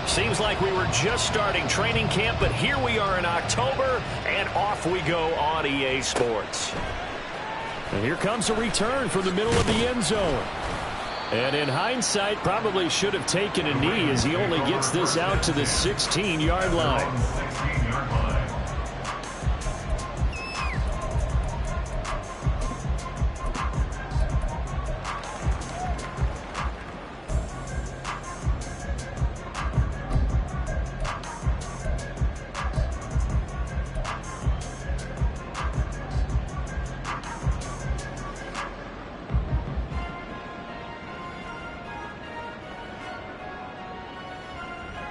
Seems like we were just starting training camp, but here we are in October, and off we go on EA Sports. And here comes a return from the middle of the end zone. And in hindsight, probably should have taken a knee as he only gets this out to the 16-yard line.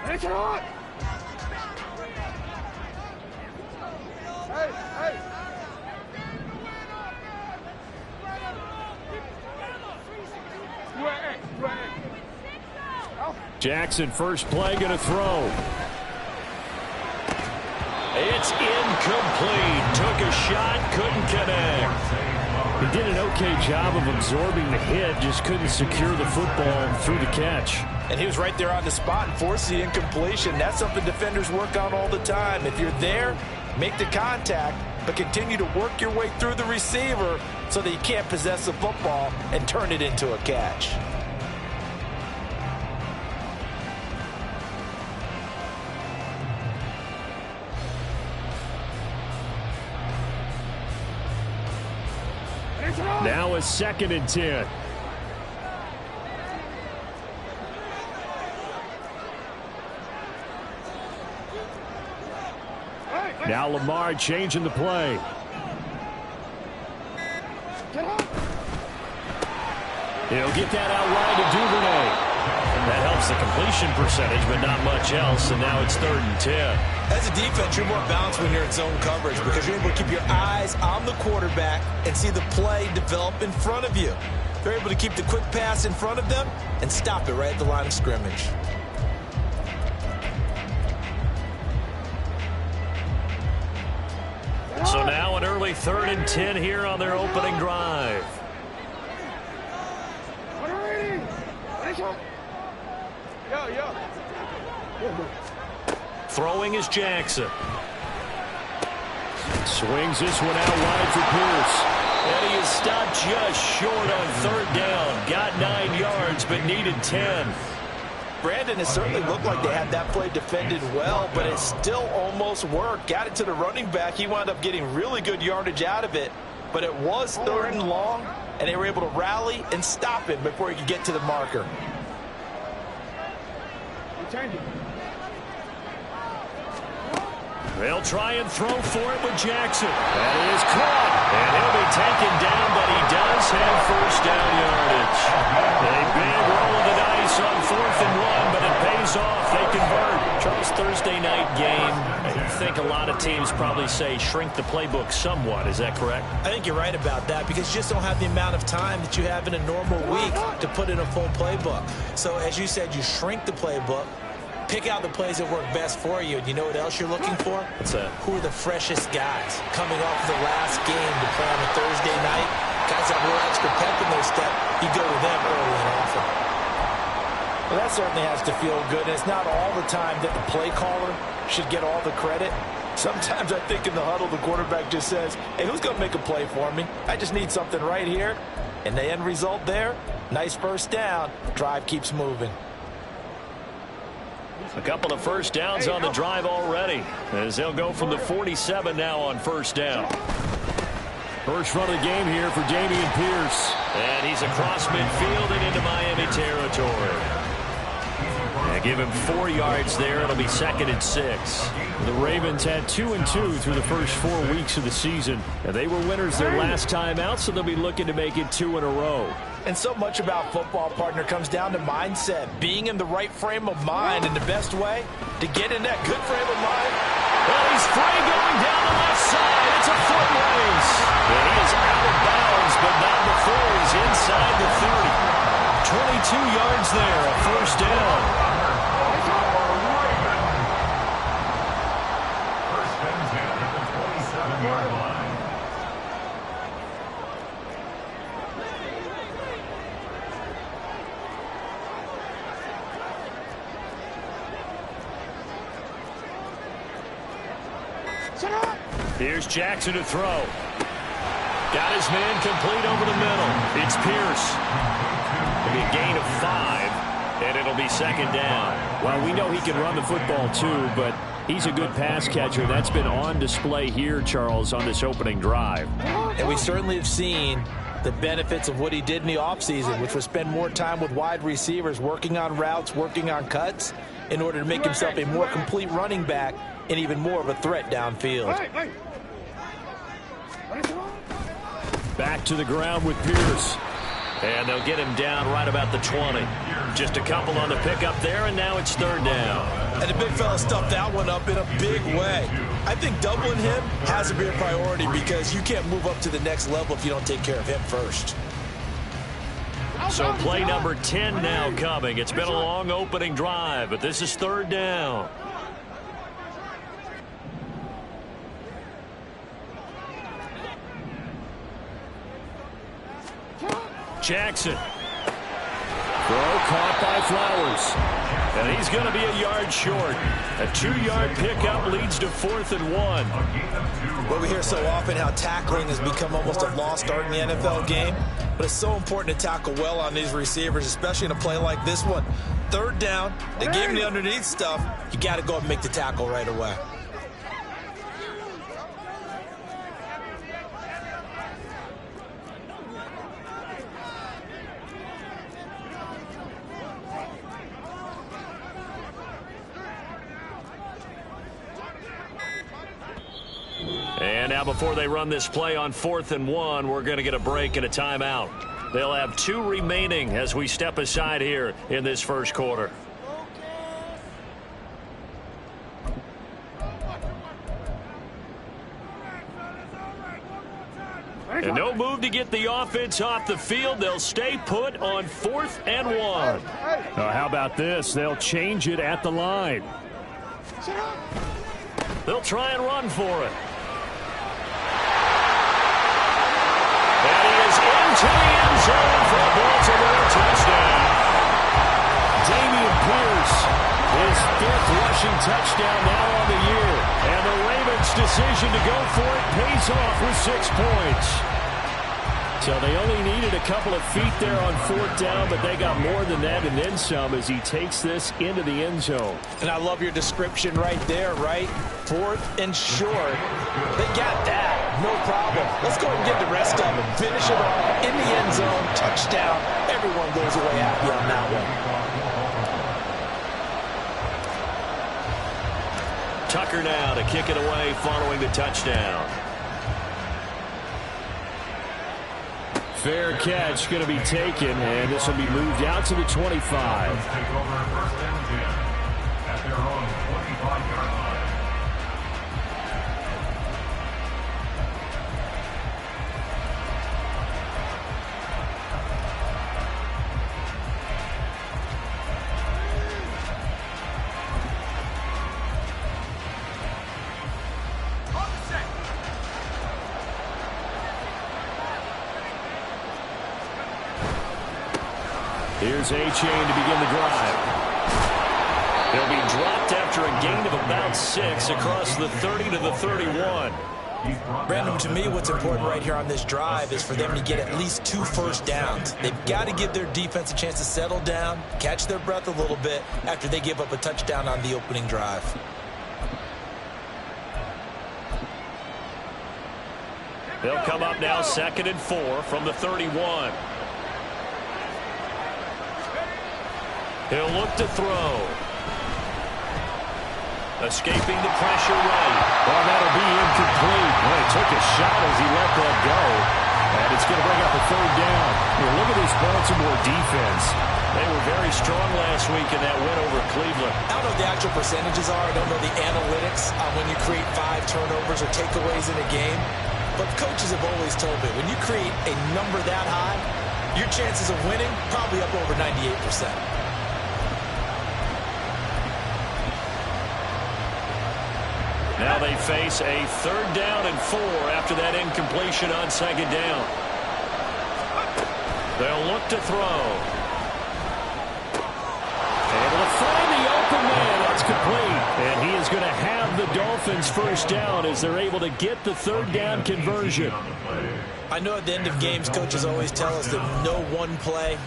Take it on! Hey! Jackson, first play, going to throw. It's incomplete. Took a shot, couldn't connect. He did an okay job of absorbing the hit, just couldn't secure the football through the catch. And he was right there on the spot and forced the incompletion. That's something defenders work on all the time. If you're there, make the contact, but continue to work your way through the receiver so that you can't possess the football and turn it into a catch. Now a 2nd and 10. Now Lamar changing the play. He'll get that out wide to Duvernay. That helps the completion percentage, but not much else, and now it's 3rd and 10. As a defense, you're more balanced when you're in zone coverage because you're able to keep your eyes on the quarterback and see the play develop in front of you. They're able to keep the quick pass in front of them and stop it right at the line of scrimmage. So now an early 3rd and 10 here on their opening drive. Throwing is Jackson. Swings this one out wide for Pierce. And he is stopped just short on 3rd down. Got 9 yards, but needed 10. Brandon, it certainly looked like they had that play defended well, but it still almost worked. Got it to the running back. He wound up getting really good yardage out of it, but it was 3rd and long, and they were able to rally and stop it before he could get to the marker. They'll try and throw for it with Jackson. That is caught, and he'll be taken down, but he does have 1st down yardage. A big roll of the dice on 4th and 1, but it pays off. They convert. Charles, Thursday night game, I think a lot of teams probably say shrink the playbook somewhat. Is that correct? I think you're right about that because you just don't have the amount of time that you have in a normal week to put in a full playbook. So as you said, you shrink the playbook. Pick out the plays that work best for you. And you know what else you're looking for? What's that? Who are the freshest guys coming off the last game to play on a Thursday night? Guys have a little extra pep in their step. You go with them early and often. Well, that certainly has to feel good. And it's not all the time that the play caller should get all the credit. Sometimes I think in the huddle, the quarterback just says, hey, who's going to make a play for me? I just need something right here. And the end result there, nice 1st down. Drive keeps moving. A couple of 1st downs on the drive already, as they'll go from the 47 now on 1st down. First run of the game here for Dameon Pierce. And he's across midfield and into Miami territory. And give him 4 yards there. It'll be 2nd and 6. The Ravens had 2-2 through the first 4 weeks of the season. And they were winners their last time out, so they'll be looking to make it 2 in a row. And so much about football, partner, comes down to mindset, being in the right frame of mind, and the best way to get in that good frame of mind. Well, he's free going down the left side. It's a foot race. And he is out of bounds, but not before he's inside the 30. 22 yards there, a 1st down. Here's Jackson to throw. Got his man complete over the middle. It's Pierce. It'll be a gain of 5, and it'll be second down. Well, we know he can run the football too, but he's a good pass catcher. That's been on display here, Charles, on this opening drive. And we certainly have seen the benefits of what he did in the offseason, which was spend more time with wide receivers, working on routes, working on cuts, in order to make himself a more complete running back and even more of a threat downfield. Back to the ground with Pierce. And they'll get him down right about the 20. Just a couple on the pickup there, and now it's third down. And the big fella stuffed that one up in a big way. I think doubling him has to be a priority because you can't move up to the next level if you don't take care of him first. So play number 10 now coming. It's been a long opening drive, but this is third down. Jackson. Throw caught by Flowers. And he's going to be a yard short. A 2-yard pickup leads to 4th and 1. Well, we hear so often how tackling has become almost a lost art in the NFL game. But it's so important to tackle well on these receivers, especially in a play like this one. Third down, they gave him the underneath stuff. You got to go and make the tackle right away. And now before they run this play on 4th and 1, we're going to get a break and a timeout. They'll have 2 remaining as we step aside here in this first quarter. And no move to get the offense off the field. They'll stay put on 4th and 1. How about this? They'll change it at the line. They'll try and run for it. And he is into the end zone for a Baltimore touchdown. Damian Pierce, his 5th rushing touchdown now on the year. And the Ravens' decision to go for it pays off with 6 points. So they only needed a couple of feet there on 4th down, but they got more than that and then some as he takes this into the end zone. And I love your description right there, right? 4th and short. They got that. No problem. Let's go and get the rest of them. Finish it off in the end zone. Touchdown. Everyone goes away happy on that one. Tucker now to kick it away following the touchdown. Fair catch going to be taken, and this will be moved out to the 25. Here's A-Chain to begin the drive. He'll be dropped after a gain of about 6 across the 30 to the 31. Brandon, to me, what's important right here on this drive is for them to get at least 2 first downs. They've got to give their defense a chance to settle down, catch their breath a little bit after they give up a touchdown on the opening drive. They'll come up now 2nd and 4 from the 31. He'll look to throw. Escaping the pressure right. Well, that'll be incomplete. Well, he took a shot as he let that go. And it's going to bring up a 3rd down. Here, look at this Baltimore defense. They were very strong last week in that win over Cleveland. I don't know what the actual percentages are. I don't know the analytics on when you create 5 turnovers or takeaways in a game. But coaches have always told me, when you create a number that high, your chances of winning probably up over 98%. Now they face a 3rd down and 4 after that incompletion on 2nd down. They'll look to throw. Able to find the open man. That's complete. And he is going to have the Dolphins Dolphins first down as they're able to get the third down conversion. I know at the end of games, coaches always tell us that no one play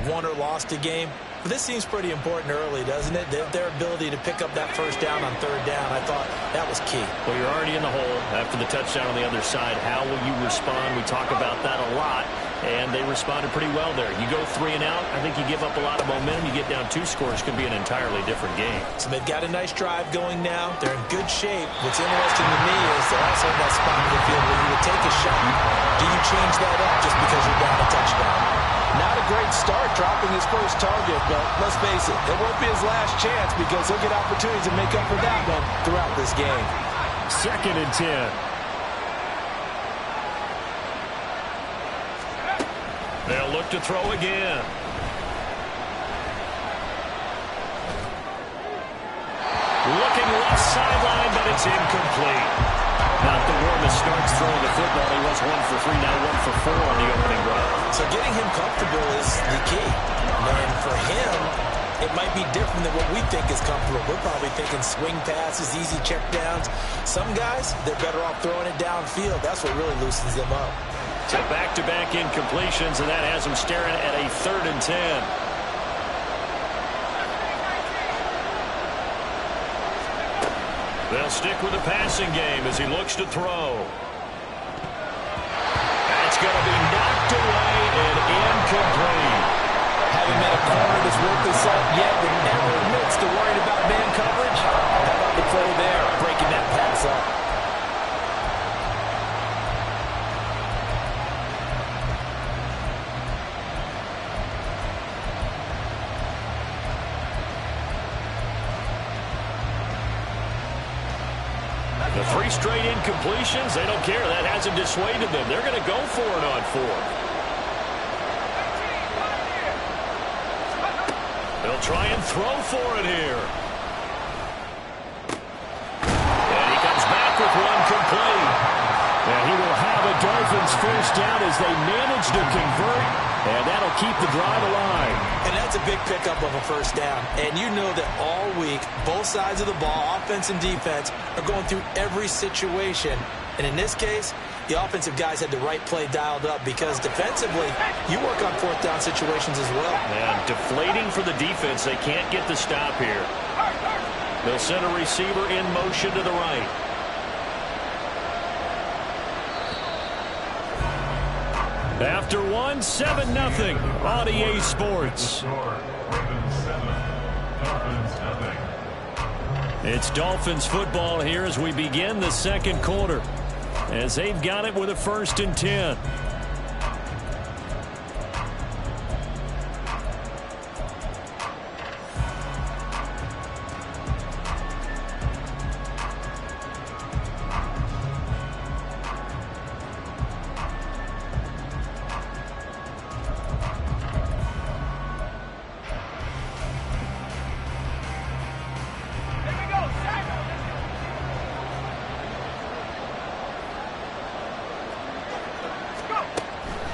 won or lost a game. But this seems pretty important early, doesn't it? Their ability to pick up that first down on third down, I thought that was key. Well, you're already in the hole after the touchdown on the other side. How will you respond? We talk about that a lot, and they responded pretty well there. You go 3 and out, I think you give up a lot of momentum. You get down 2 scores, could be an entirely different game. So they've got a nice drive going now. They're in good shape. What's interesting to me is they're also in that spot in the field where you would take a shot. Do you change that up just because you're down a touchdown? Not a great start dropping his first target, but let's face it, it won't be his last chance because he'll get opportunities to make up for that one throughout this game. 2nd and 10. They'll look to throw again. Looking left sideline, but it's incomplete. Not the warmest starts throwing the football. He was 1 for 3, now 1 for 4 on the opening drive. So getting him comfortable is the key. And for him, it might be different than what we think is comfortable. We're probably thinking swing passes, easy check downs. Some guys, they're better off throwing it downfield. That's what really loosens them up. So back-to-back incompletions, and that has him staring at a 3rd and 10. They'll stick with the passing game as he looks to throw. That's going to be knocked away and incomplete. Haven't met a corner that's worth the salt yet, but never admits to worrying about man coverage. How about the play there, breaking that pass up? The 3 straight incompletions, they don't care. That hasn't dissuaded them. They're going to go for it on 4th. They'll try and throw for it here. And he comes back with 1 complete. And he will have a Dolphins first down as they manage to convert. And that'll keep the drive alive. And that's a big pickup of a first down. And you know that all week, both sides of the ball, offense and defense, are going through every situation. And in this case, the offensive guys had the right play dialed up because defensively, you work on 4th down situations as well. And deflating for the defense. They can't get the stop here. They'll send a receiver in motion to the right. After 1, 7-0 on EA Sports. It's Dolphins football here as we begin the 2nd quarter, as they've got it with a 1st and 10.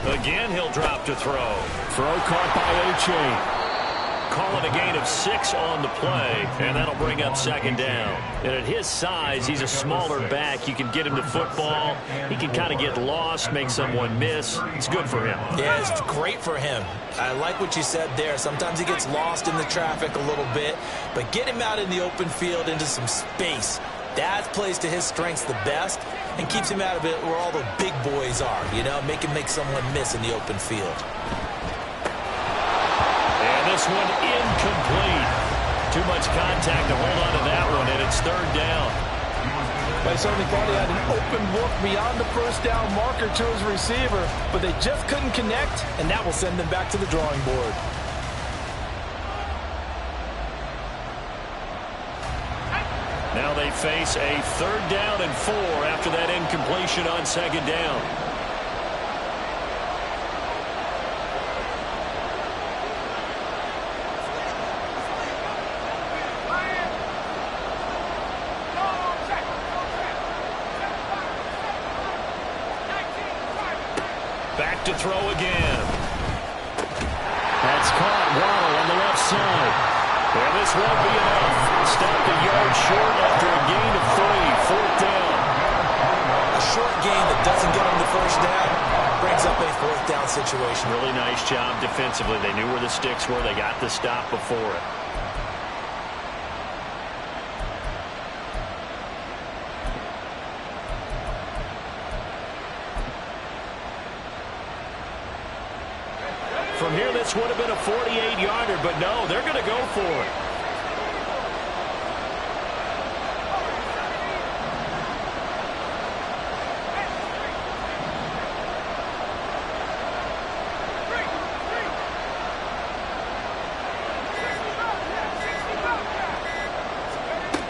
Again, he'll drop to throw. Throw caught by O'Shea. Call it a gain of 6 on the play, and that'll bring up 2nd down. And at his size, he's a smaller back. You can get him to football. He can kind of get lost, make someone miss. It's good for him. Yeah, it's great for him. I like what you said there. Sometimes he gets lost in the traffic a little bit, but get him out in the open field into some space. That plays to his strengths the best and keeps him out of it where all the big boys are, you know, make someone miss in the open field. And this one incomplete. Too much contact to hold on to that one, and it's 3rd down. I certainly thought he had an open look beyond the first down marker to his receiver, but they just couldn't connect, and that will send them back to the drawing board. Now they face a 3rd down and 4 after that incompletion on 2nd down. Back to throw again. That's caught. Waddle on the left side. And this won't be enough. Stopped a yard short after a gain of 3. gain that doesn't get them the first down brings up a fourth down situation. Really nice job defensively. They knew where the sticks were. They got the stop before it. From here, this would have been a 48-yarder, but no, they're going to go for it.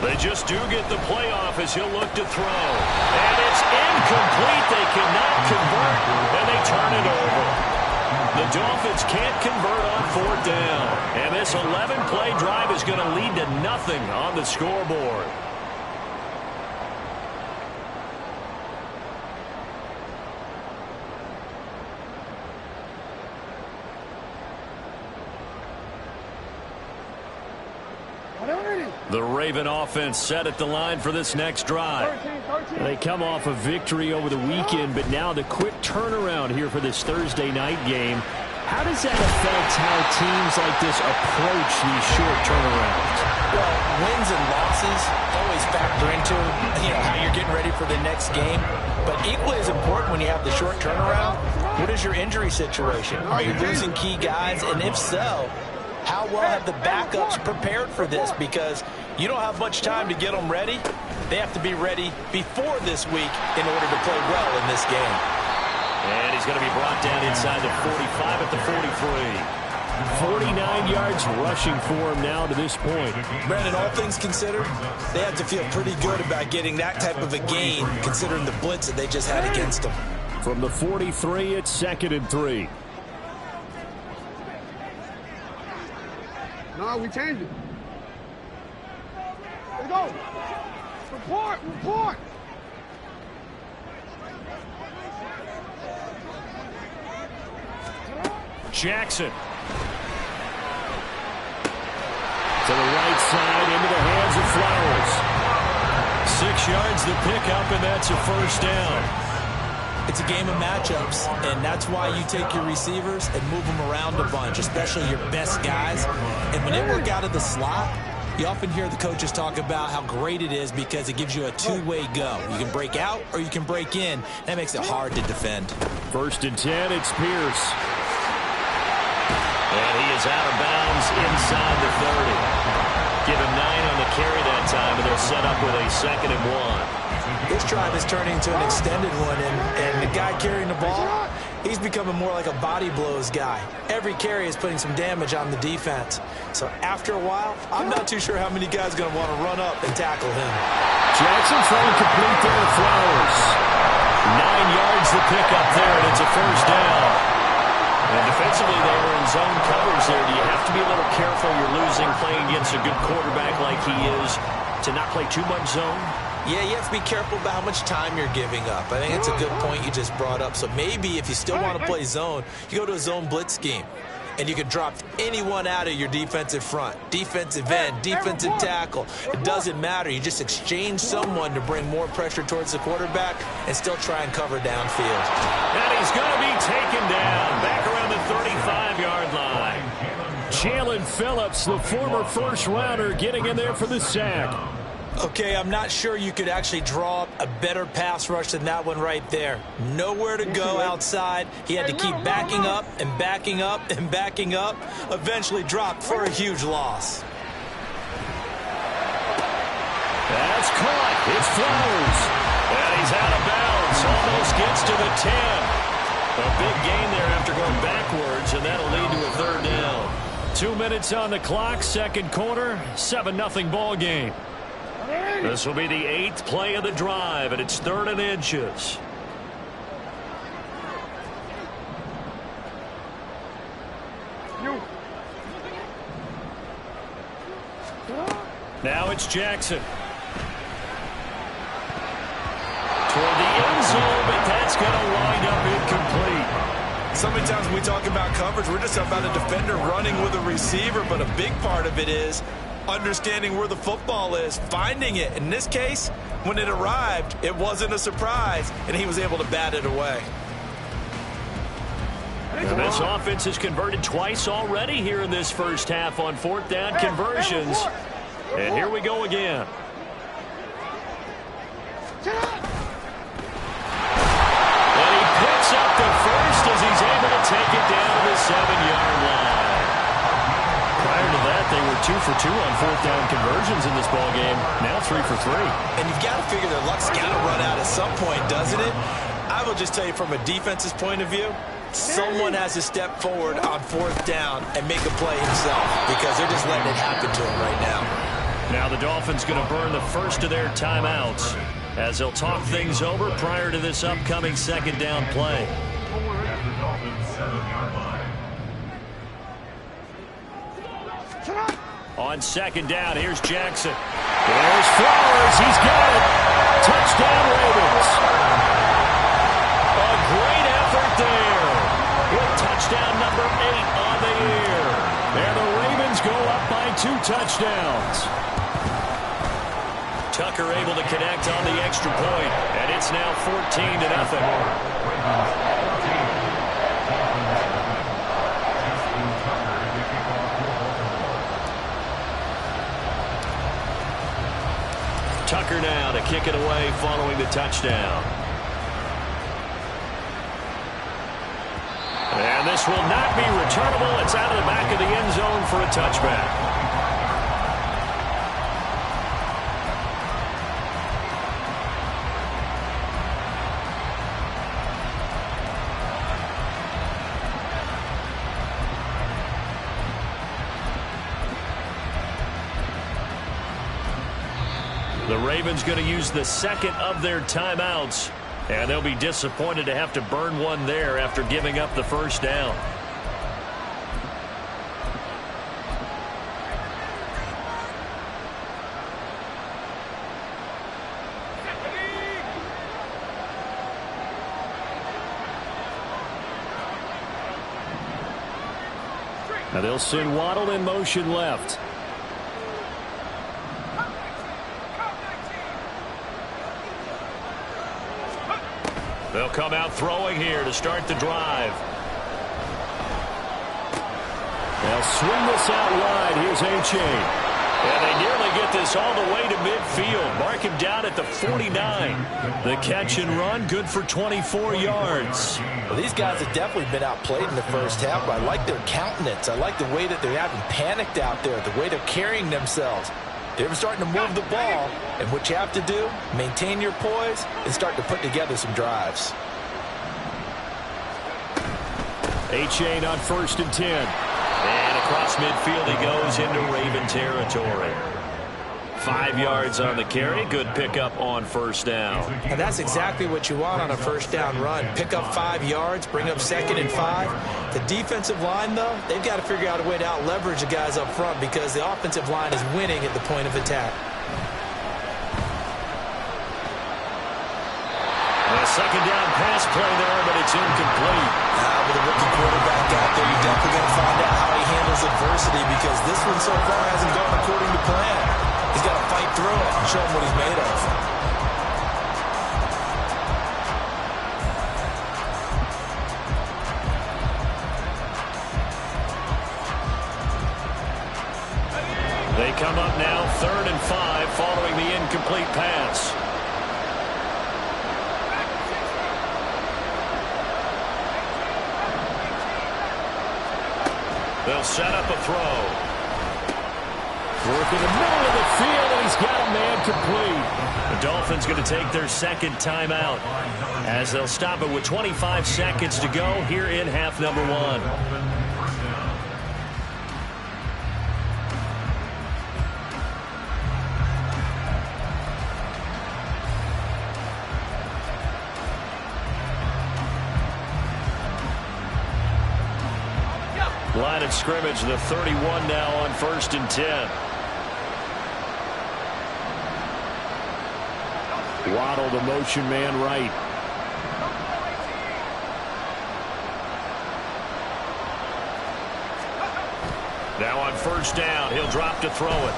They just do get the playoff as he'll look to throw. And it's incomplete. They cannot convert, and they turn it over. The Dolphins can't convert on fourth down. And this 11-play drive is going to lead to nothing on the scoreboard. The Raven offense set at the line for this next drive. They come off a victory over the weekend, but now the quick turnaround here for this Thursday night game. How does that affect how teams like this approach these short turnarounds? Well, wins and losses always factor into how you're getting ready for the next game. But equally as important when you have the short turnaround, what is your injury situation? Are you losing key guys? And if so, how well have the backups prepared for this? Because you don't have much time to get them ready. They have to be ready before this week in order to play well in this game. And he's going to be brought down inside the 45 at the 43. 49 yards rushing for him now to this point. Brandon, all things considered, they have to feel pretty good about getting that type of a gain considering the blitz that they just had against them. From the 43, it's 2nd and 3. No, we changed it. Let's go. Report. Jackson. To the right side, into the hands of Flowers. 6 yards the pickup, and that's a first down. It's a game of matchups, and that's why you take your receivers and move them around a bunch, especially your best guys. And when they work out of the slot, you often hear the coaches talk about how great it is because it gives you a two-way go. You can break out or you can break in. That makes it hard to defend. 1st and 10, it's Pierce. And he is out of bounds inside the 30. Give him 9 on the carry that time, and they'll set up with a 2nd and 1. This drive is turning into an extended one, and the guy carrying the ball, he's becoming more like a body blows guy. Every carry is putting some damage on the defense. So after a while, I'm not too sure how many guys are going to want to run up and tackle him. Jackson trying to complete there to Flowers. 9 yards the pickup there, and it's a first down. And defensively, they were in zone covers there. Do you have to be a little careful? You're losing playing against a good quarterback like he is to not play too much zone? Yeah, you have to be careful about how much time you're giving up. I think it's a good point you just brought up. So maybe if you still want to play zone, you go to a zone blitz scheme. And you can drop anyone out of your defensive front, defensive end, defensive tackle. It doesn't matter. You just exchange someone to bring more pressure towards the quarterback and still try and cover downfield. And he's going to be taken down back around the 35-yard line. Jalen Phillips, the former first-rounder, getting in there for the sack. Okay, I'm not sure you could actually draw up a better pass rush than that one right there. Nowhere to go outside. He had to keep backing up and backing up and backing up. Eventually dropped for a huge loss. That's caught. It's Flowers. And he's out of bounds. Almost gets to the 10. A big gain there after going backwards, and that'll lead to a third down. 2 minutes on the clock, 2nd quarter, 7-0 ball game. This will be the 8th play of the drive, and it's 3rd and inches. Now it's Jackson. Toward the end zone, but that's going to wind up incomplete. So many times when we talk about coverage, we're just talking about a defender running with a receiver, but a big part of it is understanding where the football is, finding it. In this case, when it arrived, it wasn't a surprise, and he was able to bat it away. And this offense has converted twice already here in this first half on fourth down conversions. And here we go again. And he picks up the first as he's able to take it down to the 7-yard line. Prior to that, they were 2 for 2 on fourth down conversions in this ballgame. Now 3 for 3. And you've got to figure their luck's got to run out at some point, doesn't it? I will just tell you from a defense's point of view, someone has to step forward on fourth down and make a play himself because they're just letting it happen to him right now. Now the Dolphins going to burn the first of their timeouts as they'll talk things over prior to this upcoming second down play. On second down, here's Jackson. There's Flowers. He's got it. Touchdown, Ravens. A great effort there with touchdown number 8 on the year. And the Ravens go up by 2 touchdowns. Tucker able to connect on the extra point, and it's now 14-0. Tucker now to kick it away following the touchdown. And this will not be returnable. It's out of the back of the end zone for a touchback. The Ravens going to use the second of their timeouts, and they'll be disappointed to have to burn one there after giving up the first down. Now they'll send Waddle in motion left. They'll come out throwing here to start the drive. They'll swing this out wide. Here's H.A. And they nearly get this all the way to midfield. Mark him down at the 49. The catch and run, good for 24 yards. Well, these guys have definitely been outplayed in the first half, but I like their countenance. I like the way that they haven't panicked out there, the way they're carrying themselves. They're starting to move the ball, and what you have to do, maintain your poise and start to put together some drives. A-Chain on 1st and 10. And across midfield he goes into Raven territory. 5 yards on the carry. Good pickup on first down. And that's exactly what you want on a first down run. Pick up 5 yards, bring up 2nd and 5. The defensive line, though, they've got to figure out a way to out-leverage the guys up front because the offensive line is winning at the point of attack. A second down pass play there, but it's incomplete. With a rookie quarterback out there, you're definitely going to find out how he handles adversity because this one so far hasn't gone according to plan. He's got to fight through it and show him what he's made of. They come up now 3rd and 5 following the incomplete pass. They'll set up a throw. Work in the middle of the field, and he's got a man complete. The Dolphins going to take their second timeout as they'll stop it with 25 seconds to go here in half number 1. Line of scrimmage, the 31 now on 1st and 10. Waddle, the motion man right. Now on first down, he'll drop to throw it.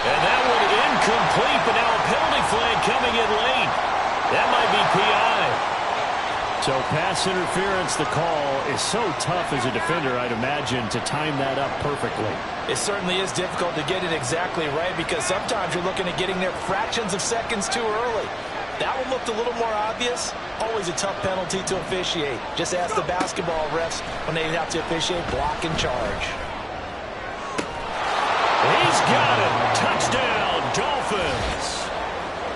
And that one incomplete, but now a penalty flag coming in late. That might be PI. So pass interference, the call is so tough as a defender, I'd imagine, to time that up perfectly. It certainly is difficult to get it exactly right because sometimes you're looking at getting there fractions of seconds too early. That one looked a little more obvious. Always a tough penalty to officiate. Just ask the basketball refs when they have to officiate block and charge. He's got it. Touchdown, Dolphins.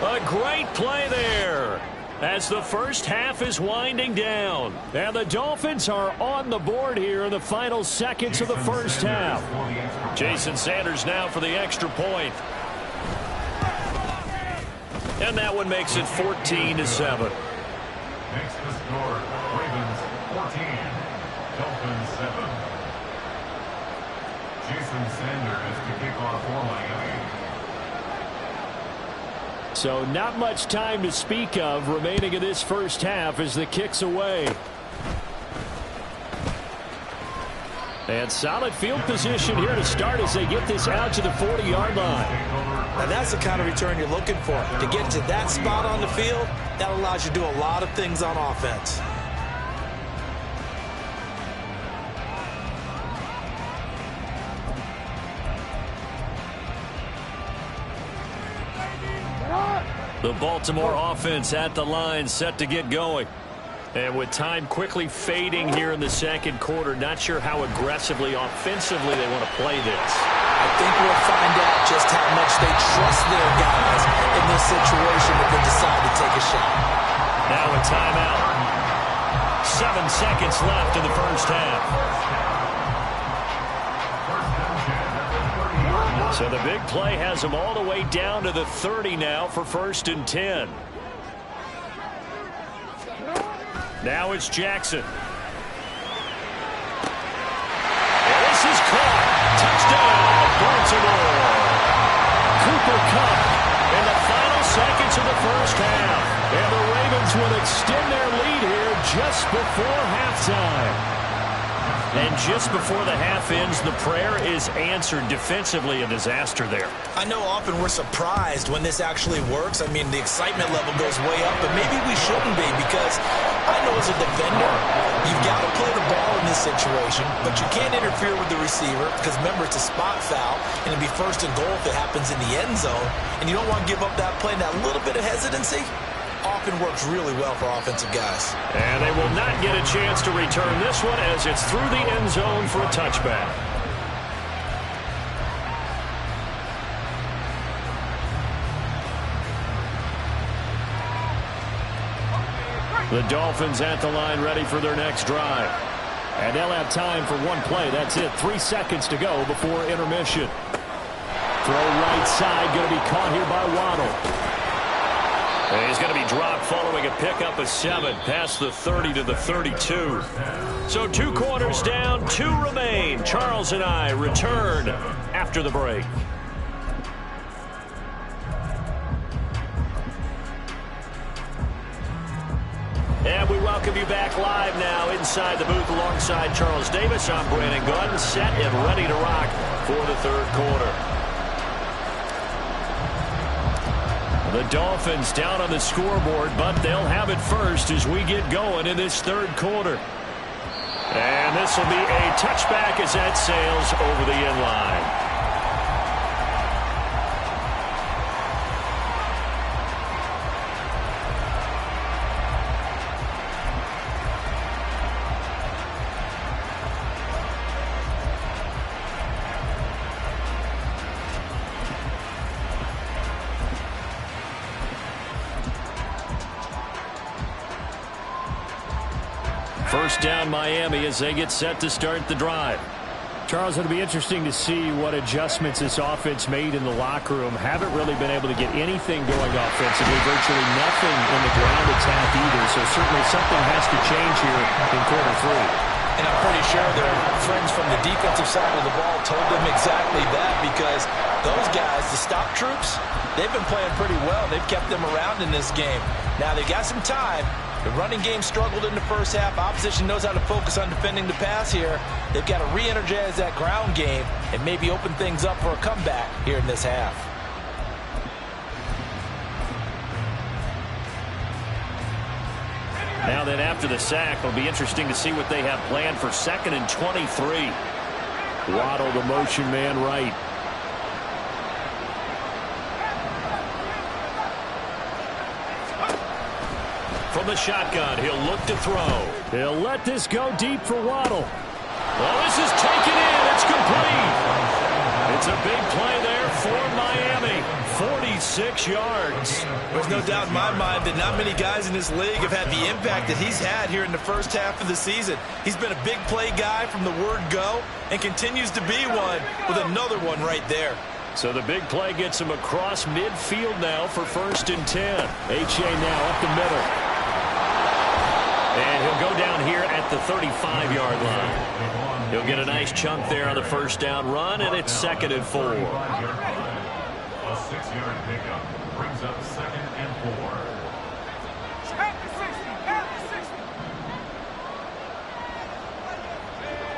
A great play there as the first half is winding down. And the Dolphins are on the board here in the final seconds of the first half. Jason Sanders now for the extra point. And that one makes it 14-7. Next to score, Ravens 14, Dolphins 7. Jason Sanders to kick off for Miami. So not much time to speak of remaining in this first half as the kick's away. And solid field position here to start as they get this out to the 40-yard line. Now that's the kind of return you're looking for. To get to that spot on the field, that allows you to do a lot of things on offense. The Baltimore offense at the line, set to get going. And with time quickly fading here in the second quarter, not sure how aggressively, offensively they want to play this. I think we'll find out just how much they trust their guys in this situation if they decide to take a shot. Now a timeout. 7 seconds left in the first half. So the big play has them all the way down to the 30 now for 1st and 10. Now it's Jackson. And this is caught. Touchdown, Baltimore. Cooper Kupp in the final seconds of the first half. And the Ravens will extend their lead here just before halftime. And just before the half ends, the prayer is answered. Defensively, a disaster there. I know often we're surprised when this actually works. I mean, the excitement level goes way up, but maybe we shouldn't be because I know as a defender, you've got to play the ball in this situation, but you can't interfere with the receiver because, remember, it's a spot foul, and it'll be 1st and goal if it happens in the end zone, and you don't want to give up that play and that little bit of hesitancy. Often works really well for offensive guys. And they will not get a chance to return this one as it's through the end zone for a touchback. The Dolphins at the line ready for their next drive. And they'll have time for one play. That's it. 3 seconds to go before intermission. Throw right side, going to be caught here by Waddle. And he's going to be dropped following a pickup of 7 past the 30 to the 32. So 2 quarters down, 2 remain. Charles and I return after the break. And we welcome you back live now inside the booth alongside Charles Davis. I'm Brandon Gunn, set and ready to rock for the 3rd quarter. The Dolphins down on the scoreboard, but they'll have it first as we get going in this 3rd quarter. And this will be a touchback as that sails over the end line. First down Miami as they get set to start the drive. Charles, it'll be interesting to see what adjustments this offense made in the locker room. Haven't really been able to get anything going offensively, virtually nothing in the ground attack either, so certainly something has to change here in quarter 3. And I'm pretty sure their friends from the defensive side of the ball told them exactly that because those guys, the stop troops, they've been playing pretty well. They've kept them around in this game. Now, they got some time, The running game struggled in the first half. Opposition knows how to focus on defending the pass here. They've got to re-energize that ground game and maybe open things up for a comeback here in this half. Now then, after the sack, it'll be interesting to see what they have planned for 2nd and 23. Waddle, the motion man right. From the shotgun, he'll look to throw. He'll let this go deep for Waddle. Well, this is taken in. It's complete. It's a big play there for Miami. 46 yards. There's no doubt in my mind that not many guys in this league have had the impact that he's had here in the first half of the season. He's been a big play guy from the word go and continues to be one with another one right there. So the big play gets him across midfield now for 1st and 10. H.A. now up the middle. And he'll go down here at the 35-yard line. He'll get a nice chunk there on the first down run, and it's 2nd and 4. A 6-yard pickup brings up 2nd and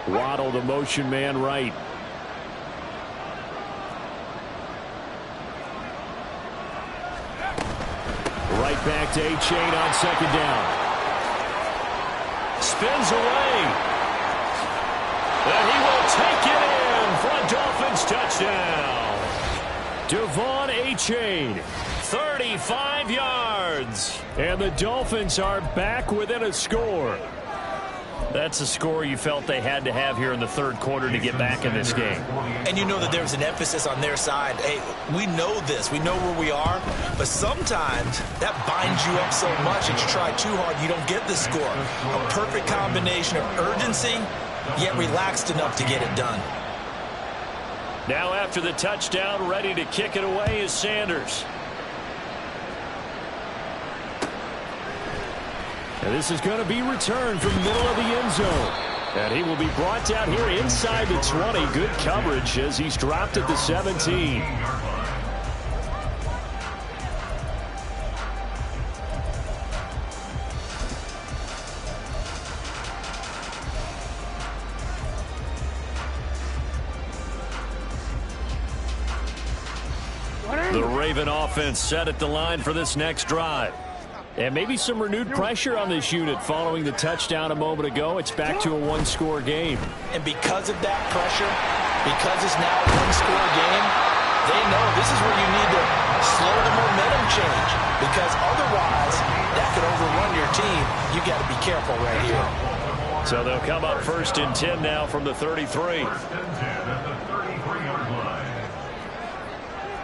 4. Waddle, the motion man right. Right back to H.A. on 2nd down. Spins away. And he will take it in for a Dolphins touchdown. Devon Achane. 35 yards. And the Dolphins are back within a score. That's a score you felt they had to have here in the 3rd quarter to get back in this game. And you know that there's an emphasis on their side. Hey, we know this. We know where we are. But sometimes that binds you up so much that you try too hard, you don't get the score. A perfect combination of urgency, yet relaxed enough to get it done. Now after the touchdown, ready to kick it away is Sanders. And this is going to be returned from the middle of the end zone. And he will be brought down here inside the 20. Good coverage as he's dropped at the 17. The Raven offense set at the line for this next drive. And maybe some renewed pressure on this unit following the touchdown a moment ago. It's back to a one-score game. And because of that pressure, because it's now a one-score game, they know this is where you need to slow the momentum change. Because otherwise, that could overrun your team. You got to be careful right here. So they'll come up 1st and 10 now from the 33. 1st and 10 at the 33-yard line.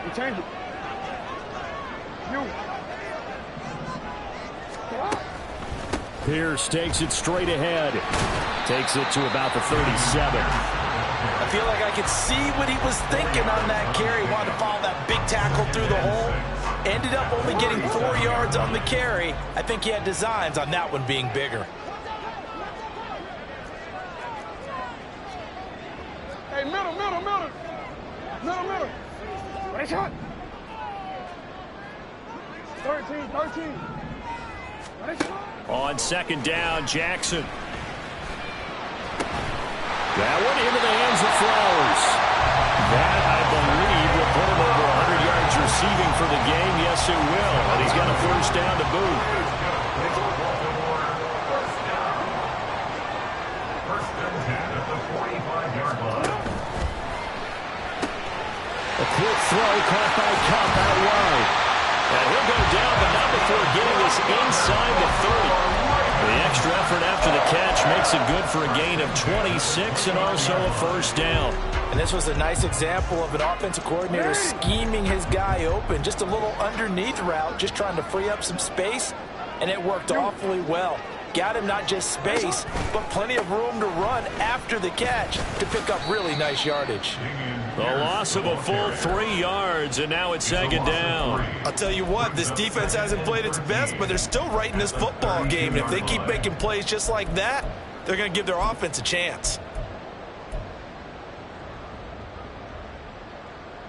You change it. You. Pierce takes it straight ahead. Takes it to about the 37. I feel like I could see what he was thinking on that carry. Wanted to follow that big tackle through the hole. Ended up only getting 4 yards on the carry. I think he had designs on that one being bigger. Hey, middle. Right shot. 13. On 2nd down, Jackson. That one into the hands of Flowers. That, I believe, will put him over 100 yards receiving for the game. Yes, it will. And he's got a 1st down to boot. 1st and 10 at the 45-yard line. A quick throw caught by Cup out wide. And he'll go down, but not before getting this inside the 30. The extra effort after the catch makes it good for a gain of 26 and also a 1st down. And this was a nice example of an offensive coordinator scheming his guy open. Just a little underneath route, just trying to free up some space, and it worked awfully well. Got him not just space, but plenty of room to run after the catch to pick up really nice yardage. The loss of a full 3 yards, and now it's 2nd down. I'll tell you what, this defense hasn't played its best, but they're still right in this football game. And if they keep making plays just like that, they're going to give their offense a chance.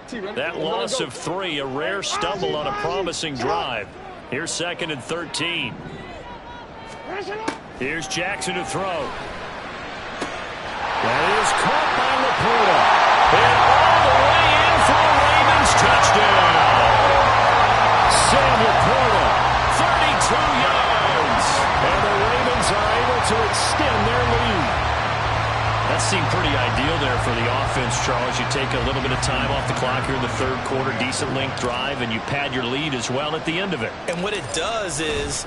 That loss of 3, a rare stumble on a promising drive. Here's 2nd and 13. Here's Jackson to throw. That is caught by Laporta. And all the way in for a Ravens touchdown. Sam Laporta, 32 yards. And the Ravens are able to extend their lead. That seemed pretty ideal there for the offense, Charles. You take a little bit of time off the clock here in the third quarter, decent length drive, and you pad your lead as well at the end of it. And what it does is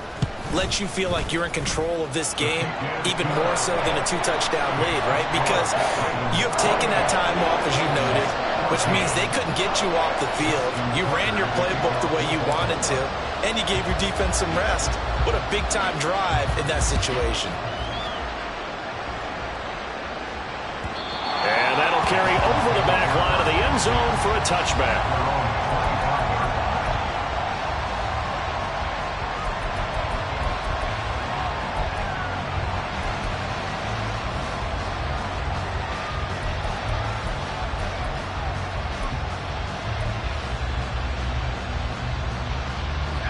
let you feel like you're in control of this game, even more so than a 2-touchdown lead, right? Because you have taken that time off, as you noted, which means they couldn't get you off the field. You ran your playbook the way you wanted to, and you gave your defense some rest. What a big-time drive in that situation. And that'll carry over the back line of the end zone for a touchback.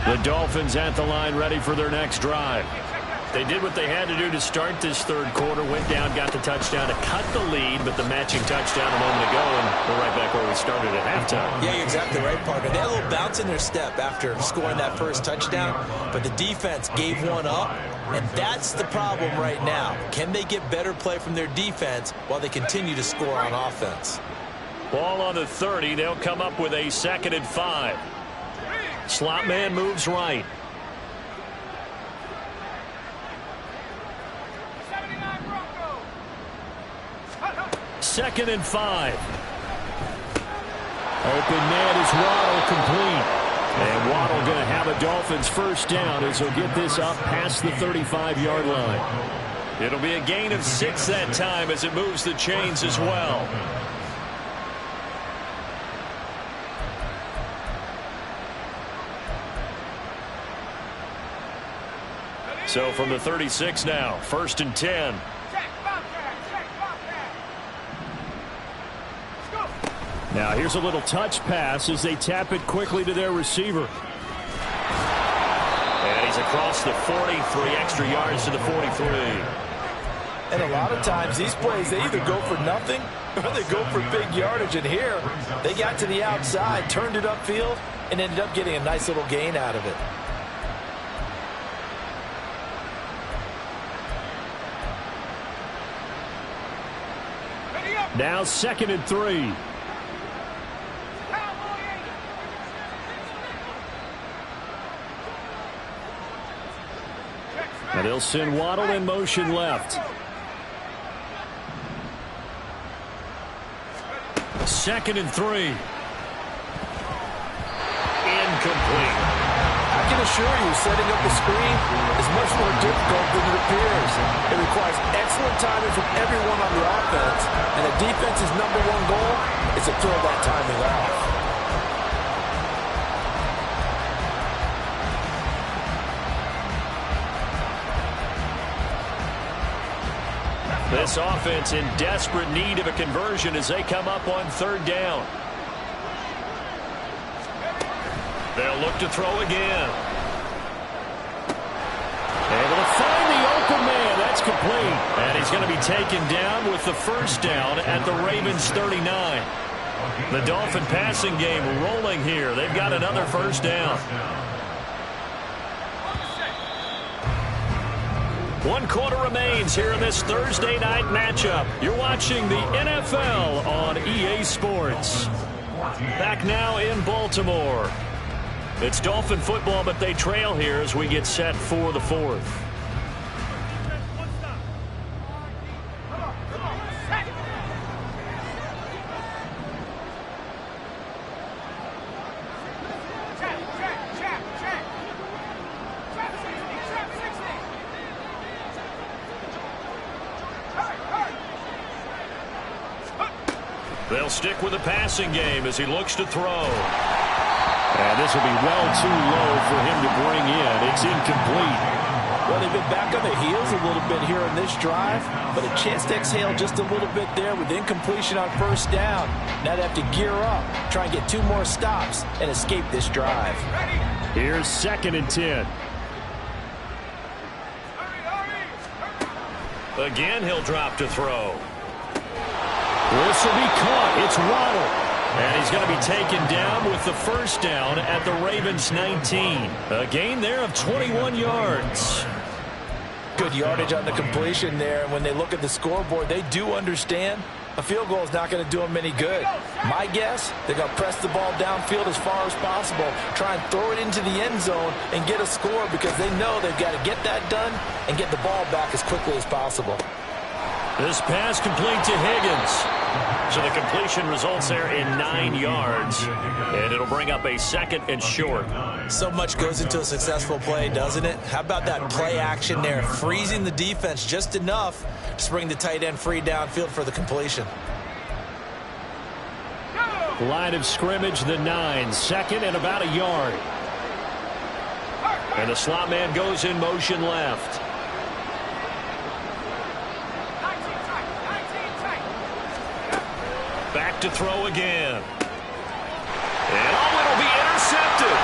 The Dolphins at the line, ready for their next drive. They did what they had to do to start this third quarter, went down, got the touchdown to cut the lead, but the matching touchdown a moment ago, and we're right back where we started at halftime. Yeah, you're exactly right, Parker. They had a little bounce in their step after scoring that first touchdown, but the defense gave one up, and that's the problem right now. Can they get better play from their defense while they continue to score on offense? Ball on the 30. They'll come up with a 2nd and 5. Slot man moves right. 2nd and 5. Open man is Waddle, complete. And Waddle going to have a Dolphins first down as he'll get this up past the 35-yard line. It'll be a gain of 6 that time as it moves the chains as well. So from the 36 now, 1st and 10. Now here's a little touch pass as they tap it quickly to their receiver. And he's across the 40, 3 extra yards to the 43. And a lot of times these plays, they either go for nothing or they go for big yardage. And here, they got to the outside, turned it upfield, and ended up getting a nice little gain out of it. Now 2nd and 3. And they'll send Waddle in motion left. 2nd and 3. Incomplete. I can assure you, setting up a screen is much more difficult than it appears. It requires excellent timing from everyone on the offense, and the defense's #1 goal is to throw that timing off. This offense in desperate need of a conversion as they come up on 3rd down. They'll look to throw again. Able to find the open man. That's complete. And he's going to be taken down with the first down at the Ravens 39. The Dolphin passing game rolling here. They've got another first down. 1 quarter remains here in this Thursday night matchup. You're watching the NFL on EA Sports. Back now in Baltimore. It's Dolphin football, but they trail here as we get set for the 4th. They'll stick with the passing game as he looks to throw. And this will be well too low for him to bring in. It's incomplete. Well, they've been back on their heels a little bit here in this drive, but a chance to exhale just a little bit there with incompletion on first down. Now they have to gear up, try and get 2 more stops, and escape this drive. Here's 2nd and 10. Again, he'll drop to throw. This will be caught. It's Waddle. And he's going to be taken down with the first down at the Ravens 19. A gain there of 21 yards. Good yardage on the completion there. And when they look at the scoreboard, they do understand a field goal is not going to do them any good. My guess, they're going to press the ball downfield as far as possible, try and throw it into the end zone and get a score because they know they've got to get that done and get the ball back as quickly as possible. This pass complete to Higgins. So the completion results there in 9 yards. And it'll bring up a 2nd and short. So much goes into a successful play, doesn't it? How about that play action there? Freezing the defense just enough to bring the tight end free downfield for the completion. Line of scrimmage, the 9. 2nd and about a yard. And the slot man goes in motion left. Back to throw again. And it'll be intercepted.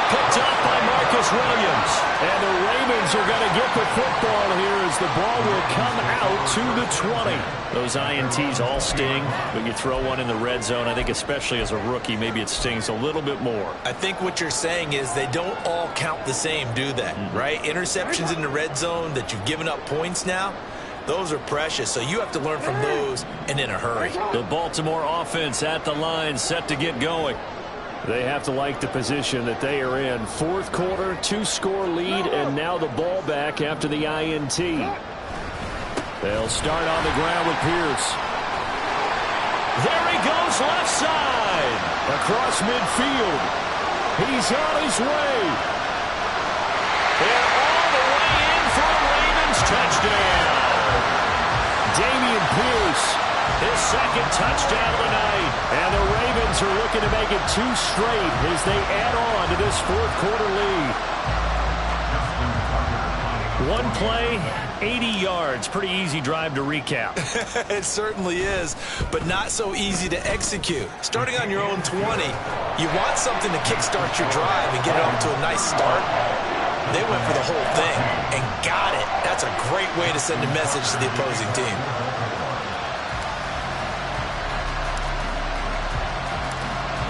Picked up by Marcus Williams. And the Ravens are going to get the football here as the ball will come out to the 20. Those INTs all sting, but you throw one in the red zone, I think especially as a rookie, maybe it stings a little bit more. I think what you're saying is they don't all count the same, do they? Right? Interceptions in the red zone that you've given up points now, those are precious, so you have to learn from those and in a hurry. The Baltimore offense at the line, set to get going. They have to like the position that they are in. 4th quarter, 2-score lead, and now the ball back after the INT. They'll start on the ground with Pierce. There he goes left side. Across midfield. He's on his way. And all the way in for a Ravens touchdown. Damian Pierce, his 2nd touchdown of the night. And the Ravens are looking to make it 2 straight as they add on to this 4th quarter lead. One play, 80 yards. Pretty easy drive to recap. It certainly is, but not so easy to execute. Starting on your own 20, you want something to kickstart your drive and get it off to a nice start. They went for the whole thing and got it. That's a great way to send a message to the opposing team.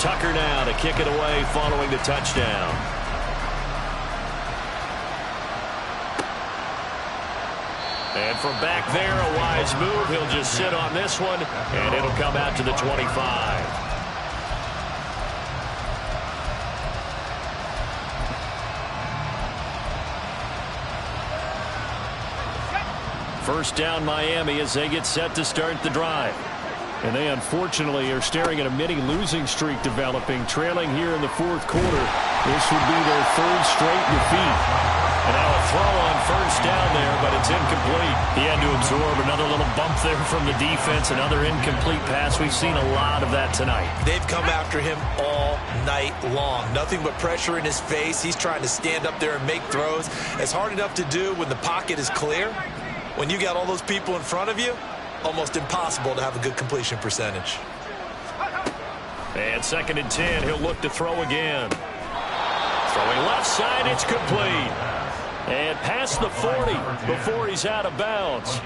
Tucker now to kick it away following the touchdown. And from back there, a wise move. He'll just sit on this one, and it'll come out to the 25. First down Miami as they get set to start the drive. And they unfortunately are staring at a mini losing streak developing, trailing here in the 4th quarter. This would be their 3rd straight defeat. And now a throw on first down there, but it's incomplete. He had to absorb another little bump there from the defense, another incomplete pass. We've seen a lot of that tonight. They've come after him all night long. Nothing but pressure in his face. He's trying to stand up there and make throws. It's hard enough to do when the pocket is clear. When you got all those people in front of you, almost impossible to have a good completion percentage. And 2nd and 10, he'll look to throw again. Throwing left side, it's complete. And past the 40 before he's out of bounds.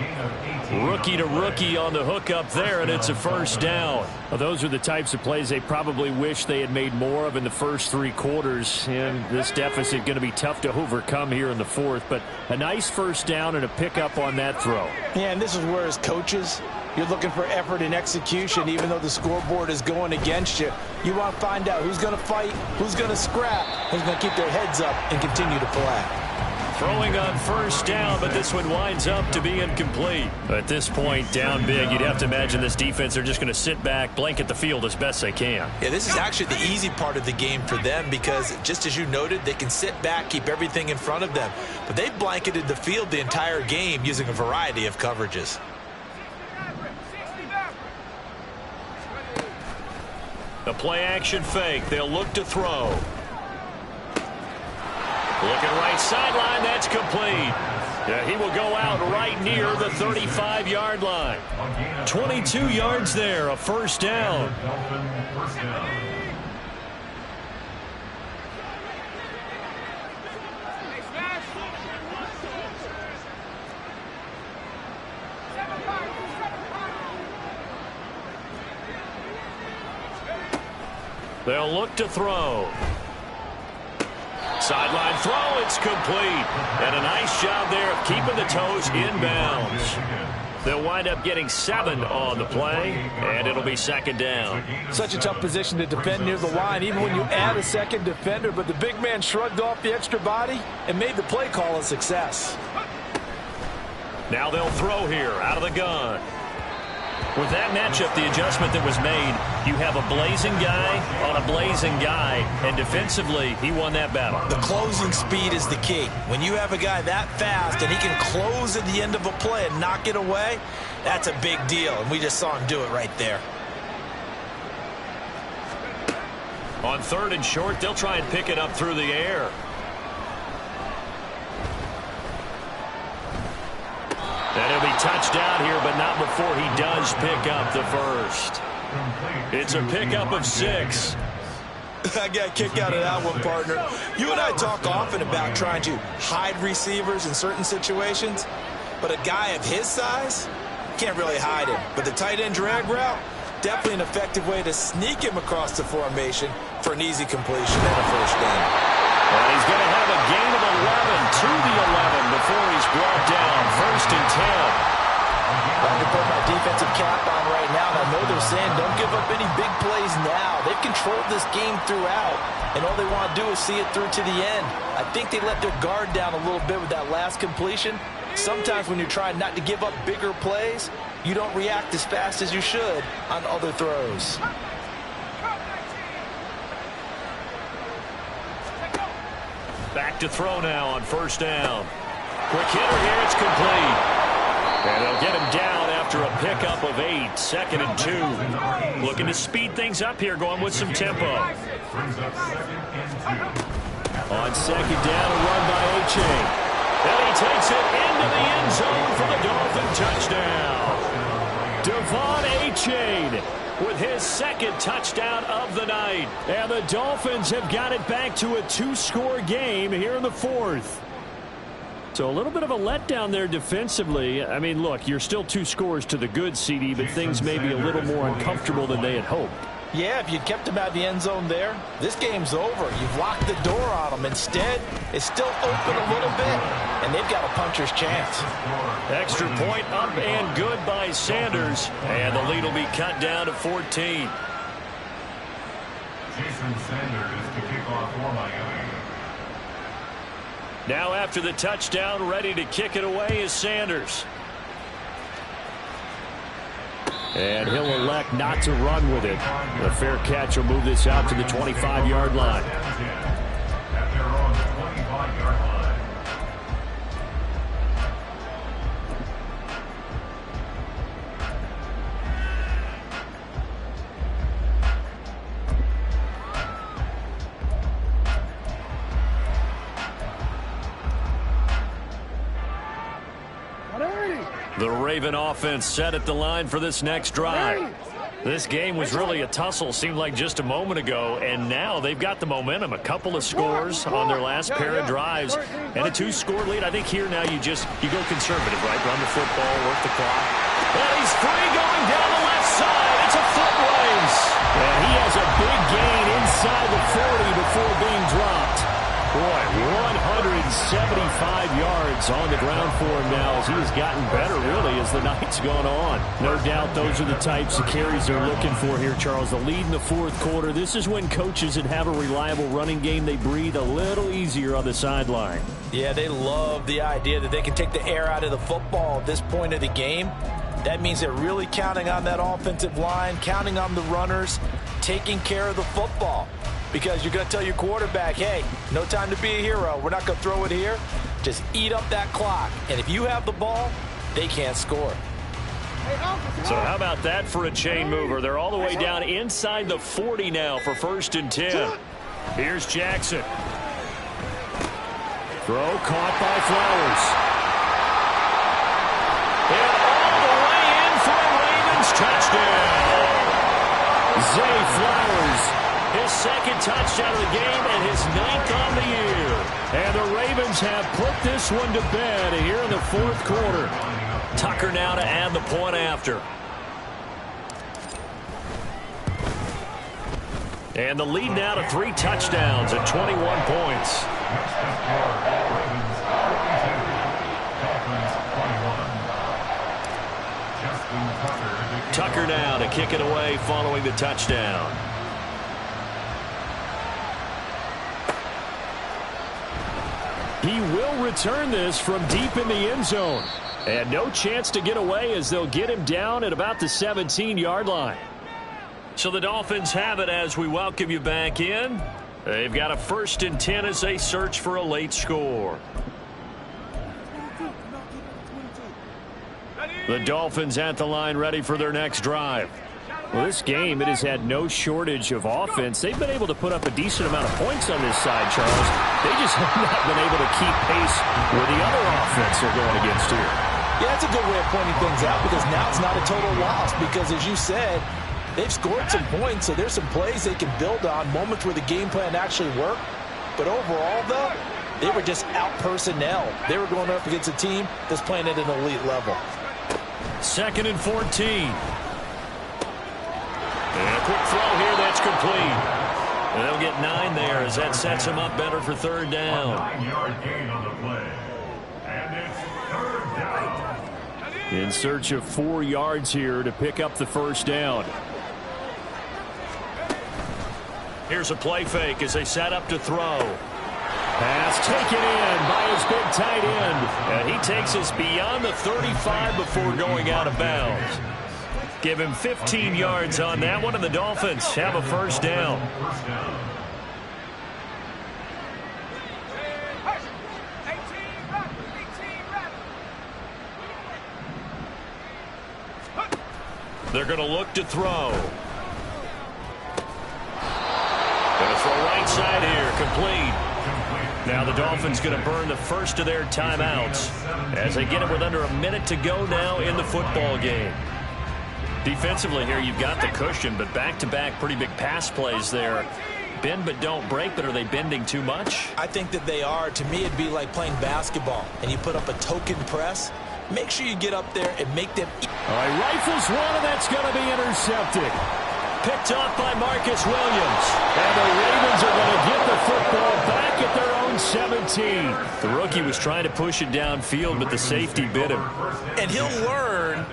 Rookie to rookie on the hook up there, and it's a first down. Well, those are the types of plays they probably wish they had made more of in the first 3 quarters. And this deficit going to be tough to overcome here in the 4th. But a nice first down and a pickup on that throw. Yeah, and this is where as coaches, you're looking for effort and execution. Even though the scoreboard is going against you, you want to find out who's going to fight, who's going to scrap, who's going to keep their heads up and continue to play. Throwing on first down, but this one winds up to be incomplete. At this point, down big, you'd have to imagine this defense, they're just going to sit back, blanket the field as best they can. Yeah, this is actually the easy part of the game for them because, just as you noted, they can sit back, keep everything in front of them. But they've blanketed the field the entire game using a variety of coverages. The play action fake. They'll look to throw. Looking right sideline, that's complete. Yeah, he will go out right near the 35-yard line. 22 yards there, a first down. They'll look to throw. Sideline throw, it's complete. And a nice job there of keeping the toes inbounds. They'll wind up getting 7 on the play, and it'll be second down. Such a tough position to defend near the line, even when you add a second defender, but the big man shrugged off the extra body and made the play call a success. Now they'll throw here out of the gun. With that matchup, the adjustment that was made, you have a blazing guy on a blazing guy, and defensively, he won that battle. The closing speed is the key. When you have a guy that fast and he can close at the end of a play and knock it away, that's a big deal, and we just saw him do it right there. On 3rd and short, they'll try and pick it up through the air. And he'll be touched down here, but not before he does pick up the first. It's a pickup of 6. I got a kick out of that one, partner. You and I talk often about trying to hide receivers in certain situations, but a guy of his size can't really hide him. But the tight end drag route, definitely an effective way to sneak him across the formation for an easy completion and a first down. And he's going to have a gain of 11 to the 11 before he's brought down. 1st and 10. I can put my defensive cap on right now, and I know they're saying don't give up any big plays now. They've controlled this game throughout, and all they want to do is see it through to the end. I think they let their guard down a little bit with that last completion. Sometimes when you're trying not to give up bigger plays, you don't react as fast as you should on other throws. Back to throw now on 1st down. Quick hitter here, it's complete. And they'll get him down after a pickup of 8. 2nd and 2. Looking to speed things up here, going with some tempo. On 2nd down, a run by H.A. And he takes it into the end zone for the Dolphin touchdown. Devon H.A. with his 2nd touchdown of the night. And the Dolphins have got it back to a 2-score game here in the 4th. So a little bit of a letdown there defensively. I mean, look, you're still 2 scores to the good, CD, but things may be a little more uncomfortable than they had hoped. Yeah, if you'd kept him out of the end zone there, this game's over. You've locked the door on them. Instead, it's still open a little bit, and they've got a puncher's chance. Extra point up and good by Sanders, and the lead will be cut down to 14. Jason Sanders to kick off for Miami. Now after the touchdown, ready to kick it away is Sanders. And he'll elect not to run with it. A fair catch will move this out to the 25-yard line. At their own 25-yard line. The Raven offense set at the line for this next drive. This game was really a tussle, seemed like just a moment ago, and now they've got the momentum. A couple of scores on their last pair of drives, and a 2-score lead. I think here now you go conservative, right? Run the football, work the clock. And he's free going down the left side. It's a foot race. And he has a big gain inside the 40 before being dropped. Boy, 175 yards on the ground for him now as he has gotten better, really, as the night's gone on. No doubt those are the types of carries they're looking for here, Charles. The lead in the 4th quarter. This is when coaches that have a reliable running game, they breathe a little easier on the sideline. Yeah, they love the idea that they can take the air out of the football at this point of the game. That means they're really counting on that offensive line, counting on the runners, taking care of the football. Because you're going to tell your quarterback, hey, no time to be a hero. We're not going to throw it here. Just eat up that clock. And if you have the ball, they can't score. So how about that for a chain mover? They're all the way down inside the 40 now for 1st and 10. Here's Jackson. Throw caught by Flowers. And all the way in for a Ravens touchdown. Zay Flowers. His 2nd touchdown of the game and his 9th on the year. And the Ravens have put this one to bed here in the 4th quarter. Tucker now to add the point after. And the lead now to 3 touchdowns at 21 points. Next up for Ravens 42, Dolphins 21. Justin Tucker now to kick it away following the touchdown. He will return this from deep in the end zone. And no chance to get away as they'll get him down at about the 17-yard line. So the Dolphins have it as we welcome you back in. They've got a 1st and 10 as they search for a late score. The Dolphins at the line ready for their next drive. Well, this game, it has had no shortage of offense. They've been able to put up a decent amount of points on this side, Charles. They just have not been able to keep pace with the other offense they're going against here. Yeah, that's a good way of pointing things out because now it's not a total loss because, as you said, they've scored some points, so there's some plays they can build on, moments where the game plan actually worked. But overall, though, they were just out-personnel. They were going up against a team that's playing at an elite level. 2nd and 14. And a quick throw here that's complete. And they'll get 9 there as that sets them up better for 3rd down. 9-yard gain on the play. And it's 3rd down. In search of 4 yards here to pick up the 1st down. Here's a play fake as they set up to throw. Pass taken in by his big tight end. And he takes us beyond the 35 before going out of bounds. Give him 15 yards on that one, and the Dolphins have a 1st down. They're going to look to throw. Going to throw right side here, complete. Now the Dolphins going to burn the first of their timeouts as they get it with under a minute to go now in the football game. Defensively here, you've got the cushion, but back-to-back pretty big pass plays there. Bend but don't break, but are they bending too much? I think that they are. To me, it'd be like playing basketball, and you put up a token press. Make sure you get up there and make them eat. All right, rifles one, and that's going to be intercepted. Picked off by Marcus Williams. And the Ravens are going to get the football back at their own 17. The rookie was trying to push it downfield, but the safety bit him. And he'll learn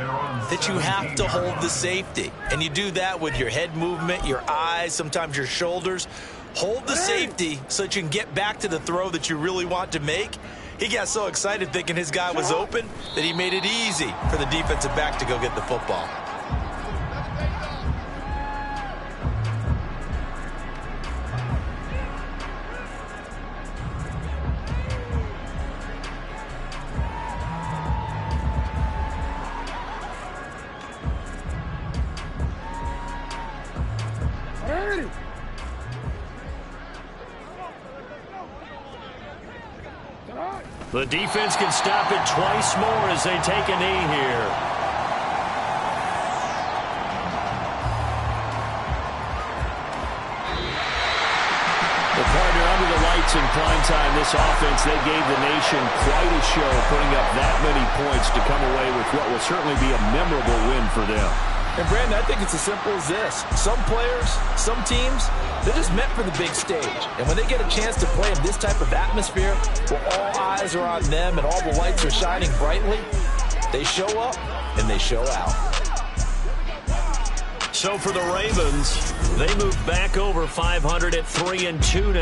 that you have to hold the safety. And you do that with your head movement, your eyes, sometimes your shoulders. Hold the safety so that you can get back to the throw that you really want to make. He got so excited thinking his guy was open that he made it easy for the defensive back to go get the football. The defense can stop it twice more as they take a knee here. The partner under the lights in prime time, this offense, they gave the nation quite a show, putting up that many points to come away with what will certainly be a memorable win for them. And, Brandon, I think it's as simple as this. Some players, some teams, they're just meant for the big stage. And when they get a chance to play in this type of atmosphere where all eyes are on them and all the lights are shining brightly, they show up and they show out. So for the Ravens, they move back over 500 at 3-2 now.